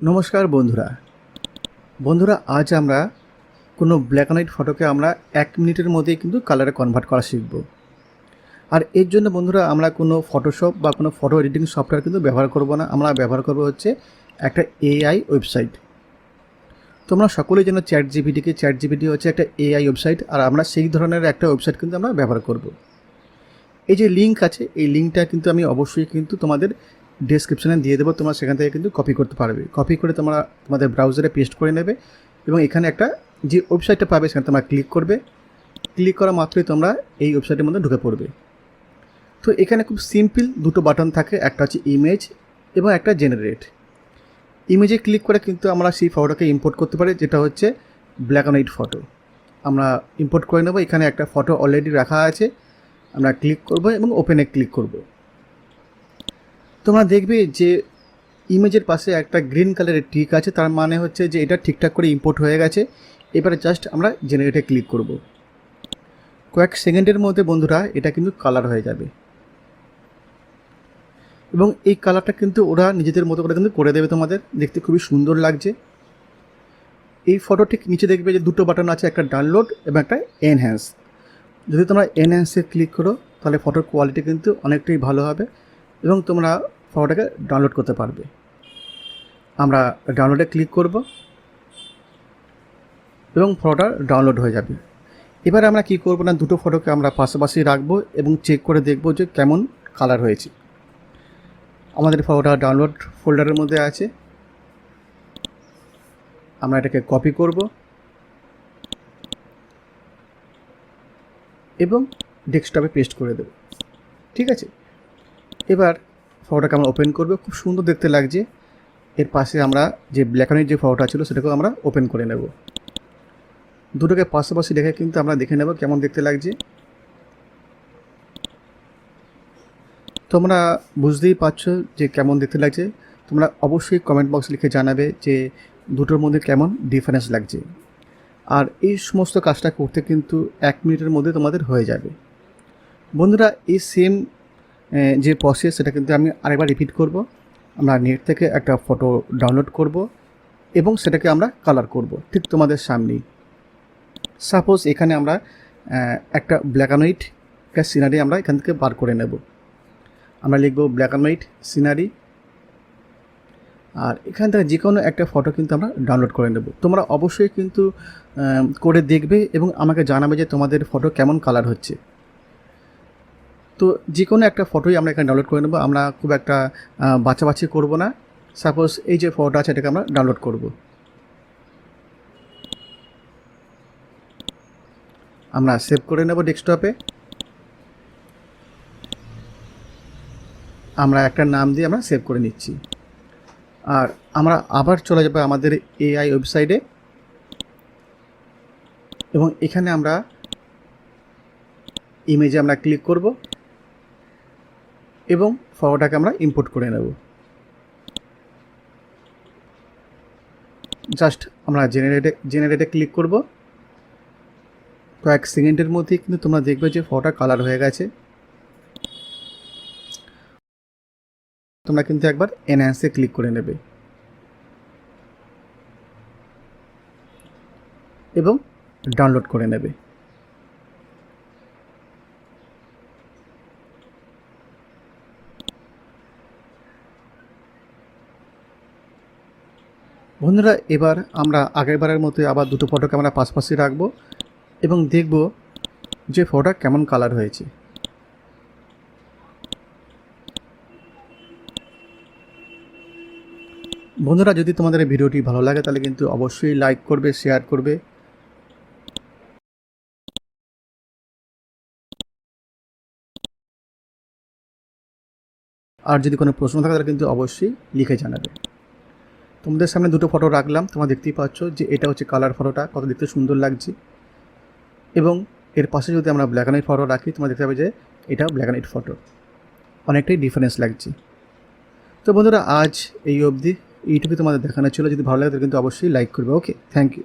নমস্কার বন্ধুরা আজ আমরা কোনো ব্ল্যাক অ্যান্ড হোয়াইট ফটোকে আমরা 1 মিনিটের মধ্যেই কিন্তু কালারে কনভার্ট করা শিখব। আর এর জন্য বন্ধুরা আমরা কোনো ফটোশপ বা কোনো ফটো এডিটিং সফটওয়্যার কিন্তু ব্যবহার করব না। আমরা ব্যবহার করব হচ্ছে একটা এআই ওয়েবসাইট। তোমরা সকলেই জানো চ্যাট জিপিটি হচ্ছে একটা এআই ওয়েবসাইট, আর আমরা সেই ধরনের একটা ওয়েবসাইট কিন্তু আমরা ব্যবহার করব। এই যে লিঙ্ক আছে, এই লিঙ্কটা কিন্তু আমি অবশ্যই কিন্তু তোমাদের ডেসক্রিপশানে দিয়ে দেবো। তোমরা সেখান থেকে কিন্তু কপি করতে পারবে। কপি করে তোমরা তোমাদের ব্রাউজারে পেস্ট করে নেবে এবং এখানে একটা যে ওয়েবসাইটটা পাবে সেখানে তোমরা ক্লিক করবে। ক্লিক করা মাত্রই তোমরা এই ওয়েবসাইটের মধ্যে ঢুকে পড়বে। তো এখানে খুব সিম্পল দুটো বাটন থাকে, একটা হচ্ছে ইমেজ এবং একটা জেনারেট। ইমেজে ক্লিক করে কিন্তু আমরা সেই ফটোটাকে ইম্পোর্ট করতে পারি, যেটা হচ্ছে ব্ল্যাক অ্যান্ড হোয়াইট ফটো। আমরা ইম্পোর্ট করে নেব। এখানে একটা ফটো অলরেডি রাখা আছে, আমরা ক্লিক করব এবং ওপেনে ক্লিক করব। তোমরা দেখবে যে ইমেজের পাশে একটা গ্রিন কালারের টিক আছে, তার মানে হচ্ছে যে এটা ঠিকঠাক করে ইম্পোর্ট হয়ে গেছে। এবারে জাস্ট আমরা জেনারেটে ক্লিক করব। কয়েক সেকেন্ডের মধ্যে বন্ধুরা এটা কিন্তু কালার হয়ে যাবে এবং এই কালারটা কিন্তু ওরা নিজেদের মতো করে কিন্তু করে দেবে। তোমাদের দেখতে খুবই সুন্দর লাগছে। এই ফটো ঠিক নিচে দেখবে যে দুটো বাটন আছে, একটা ডাউনলোড এবং একটা এনহ্যান্স। যদি তোমরা এনহ্যান্সে ক্লিক করো তাহলে ফটোর কোয়ালিটি কিন্তু অনেকটাই ভালো হবে এবং তোমরা ফটোটাকে ডাউনলোড করতে পারবে। আমরা ডাউনলোডে ক্লিক করব এবং ফটোটা ডাউনলোড হয়ে যাবে। এবার আমরা কি করব না, দুটো ফটোকে আমরা পাশাপাশি রাখবো এবং চেক করে দেখব যে কেমন কালার হয়েছে। আমাদের ফটোটা ডাউনলোড ফোল্ডারের মধ্যে আছে। আমরা এটাকে কপি করব এবং ডেস্কটপে পেস্ট করে দেব। ঠিক আছে, এবার ফটোটাকে আমরা ওপেন করব। খুব সুন্দর দেখতে লাগছে। এর পাশে আমরা যে ব্ল্যাক অ্যান্ড হোয়াইট যে ফটোটা ছিল সেটাকেও আমরা ওপেন করে নেব। দুটোকে পাশাপাশি রেখে কিন্তু আমরা দেখে নেব কেমন দেখতে লাগছে। তোমরা বুঝতেই পারছো যে কেমন দেখতে লাগছে। তোমরা অবশ্যই কমেন্ট বক্সে লিখে জানাবে যে দুটোর মধ্যে কেমন ডিফারেন্স লাগছে। আর এই সমস্ত কাজটা করতে কিন্তু 1 মিনিটের মধ্যে তোমাদের হয়ে যাবে। বন্ধুরা এই সেম যে প্রসেস সেটা কিন্তু আমি আরেকবার রিপিট করব। আমরা নেট থেকে একটা ফটো ডাউনলোড করব এবং সেটাকে আমরা কালার করব ঠিক তোমাদের সামনেই। সাপোজ এখানে আমরা একটা ব্ল্যাক অ্যান্ড হোয়াইট সিনারি আমরা এখান থেকে বার করে নেব। আমরা লিখব ব্ল্যাক অ্যান্ড হোয়াইট সিনারি, আর এখান থেকে যে কোনো একটা ফটো কিন্তু আমরা ডাউনলোড করে নেব। তোমরা অবশ্যই কিন্তু করে দেখবে এবং আমাকে জানাবে যে তোমাদের ফটো কেমন কালার হচ্ছে। তো যে কোনো একটা ফটোই আমরা এখানে ডাউনলোড করে নেব। আমরা খুব একটা বাছাবাছি করব না। সাপোজ এই যে ফটোটা আছে এটাকে আমরা ডাউনলোড করব। আমরা সেভ করে নেব ডেস্কটপে। আমরা একটা নাম দিয়ে আমরা সেভ করে নিচ্ছি। আর আমরা আবার চলে যাব আমাদের এআই ওয়েবসাইটে এবং এখানে আমরা ইমেজে আমরা ক্লিক করব এবং ফটোটাকে আমরা ইম্পোর্ট করে নেব। জাস্ট আমরা জেনারেটে ক্লিক করব। কয়েক সেকেন্ডের মধ্যেই কিন্তু তোমরা দেখবে যে ফটোটা কালার হয়ে গেছে। তোমরা কিন্তু একবার এনহ্যান্সে ক্লিক করে নেবে এবং ডাউনলোড করে নেবে। বন্ধুরা এবার আমরা আগেরবারের মতো আবার দুটো ফটোকে আমরা পাশাপাশি রাখবো এবং দেখব যে ফটোটা কেমন কালার হয়েছে। বন্ধুরা যদি তোমাদের এই ভিডিওটি ভালো লাগে তাহলে কিন্তু অবশ্যই লাইক করবে, শেয়ার করবে। আর যদি কোনো প্রশ্ন থাকে তাহলে কিন্তু অবশ্যই লিখে জানাবে। তোমাদের সামনে দুটো ফটো রাখলাম, তোমরা দেখতেই পাচ্ছ যে এটা হচ্ছে কালার ফটোটা, কত দেখতে সুন্দর লাগছে। এবং এর পাশে যদি আমরা ব্ল্যাক অ্যান্ড হোয়াইট ফটো রাখি তোমরা দেখতে পাবে যে এটা ব্ল্যাক অ্যান্ড হোয়াইট ফটো, অনেকটাই ডিফারেন্স লাগছে। তো বন্ধুরা আজ এই অবধি এইটুকু তোমাদের দেখানো ছিল। যদি ভালো লাগে তাহলে কিন্তু অবশ্যই লাইক করবে। ওকে, থ্যাংক ইউ।